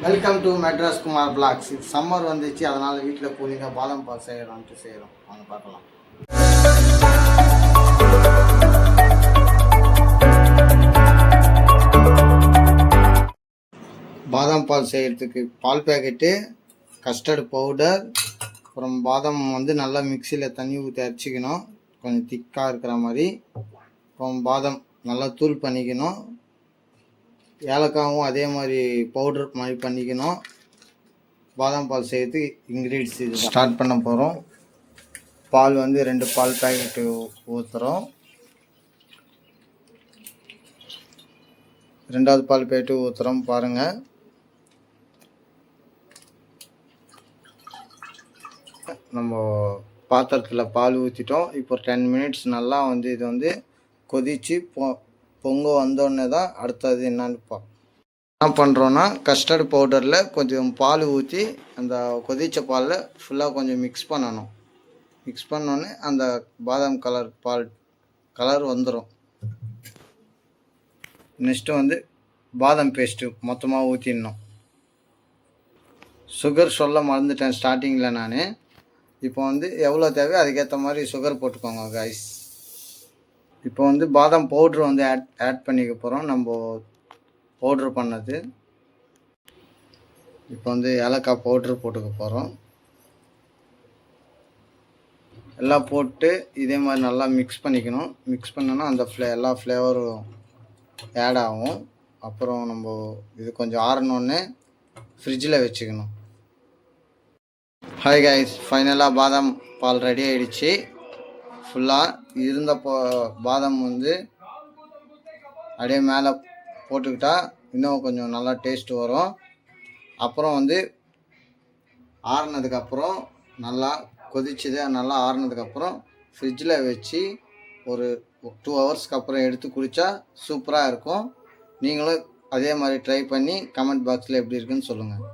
Welcome to Madras Kumar blogs. Summer வந்துச்சு, அதனால் வீட்டில் கூலிங்காக பாதாம் பால் செய்கிறோம். வாங்க பார்க்கலாம். பாதாம் பால் செய்கிறதுக்கு பால் பேக்கெட்டு, கஸ்டர்டு பவுடர், அப்புறம் பாதாம் நல்லா மிக்சியில் தண்ணி ஊற்றி அரைச்சிக்கணும், கொஞ்சம் திக்காக இருக்கிற மாதிரி. அப்புறம் பாதாம் நல்லா தூள் பண்ணிக்கணும், ஏலக்காவும் அதே மாதிரி பவுடர் மாதிரி பண்ணிக்கணும். பாதாம் பால் செய்யறதுக்கு இன்க்ரீடியன்ஸ் இது ஸ்டார்ட் பண்ண போகிறோம். பால் 2 பால் பேக்கெட்டு ஊற்றுறோம். 2வது பால் பேக்கெட்டு ஊற்றுறோம். பாருங்கள், நம்ம பாத்திரத்தில் பால் ஊற்றிட்டோம். இப்போ 10 மினிட்ஸ் நல்லா இது கொதித்து பொங்க வந்தோடனே தான் அடுத்தது என்னன்னு என்ன பண்ணுறோன்னா, கஸ்டர்டு பவுடரில் கொஞ்சம் பால் ஊற்றி அந்த கொதித்த பாலில் ஃபுல்லாக கொஞ்சம் மிக்ஸ் பண்ணணும். மிக்ஸ் பண்ணோன்னே அந்த பாதாம் கலர் வந்துடும். நெக்ஸ்ட்டு பாதாம் பேஸ்ட்டு மொத்தமாக ஊற்றிடணும். சுகர் சொல்ல மறந்துட்டேன் ஸ்டார்டிங்கில் நான். இப்போ எவ்வளோ தேவையோ அதுக்கேற்ற மாதிரி சுகர் போட்டுக்கோங்க கைஸ். இப்போ பாதாம் பவுட்ரு ஆட் பண்ணிக்க போகிறோம். நம்ம பவுட்ரு பண்ணது. இப்போ ஏலக்காய் பவுட்ரு போட்டுக்க போகிறோம். எல்லாம் போட்டு இதே மாதிரி நல்லா மிக்ஸ் பண்ணிக்கணும். மிக்ஸ் பண்ணோன்னா அந்த எல்லா ஃப்ளேவரும் ஆட் ஆகும். அப்புறம் நம்ம இது கொஞ்சம் ஆறணுன்னே ஃப்ரிட்ஜில் வச்சுக்கணும். ஹாய் கைஸ், ஃபைனலாக பாதாம் பால் ரெடி ஆகிடுச்சு. ஃபுல்லாக இருந்த பாதாம் அப்படியே மேலே போட்டுக்கிட்டா இன்னும் கொஞ்சம் நல்லா டேஸ்ட் வரும். அப்புறம் ஆறுனதுக்கப்புறம் நல்லா கொதிச்சுது. நல்லா ஆறுனதுக்கப்புறம் ஃப்ரிட்ஜில் வச்சு ஒரு 2 ஹவர்ஸ்க்கு அப்புறம் எடுத்து குடித்தா சூப்பராக இருக்கும். நீங்களும் அதே மாதிரி ட்ரை பண்ணி கமெண்ட் பாக்ஸில் எப்படி இருக்குன்னு சொல்லுங்கள்.